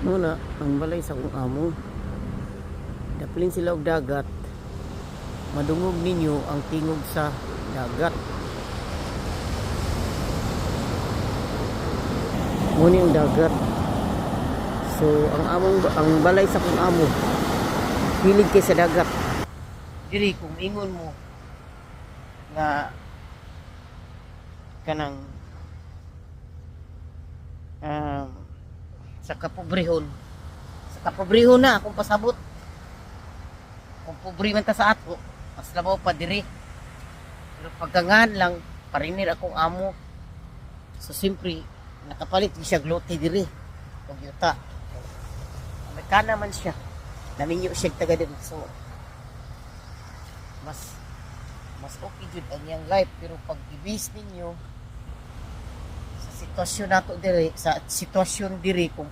Muna, ang balay sa kong amo. Daplin sila og dagat. Madungog ninyo ang tingog sa dagat. Muna ang dagat. So, ang balay sa kong amo, hilig kay sa dagat. Diri, kung ingon mo, nga, kanang, um, sa kapobrehon na akong pasabot. Kung pobre man ta sa ato, mas labaw pa diri. Pero pagkangan lang, parinir akong amo. So, simpre, nakapalit siya glote diri. Huwag yuta. Amerikana man siya. Naminyo siya taga din. So, mas okay jud ang iyang life. Pero pag i-base ninyo, sa sitwasyon nato diri, sa sitwasyon diri, kung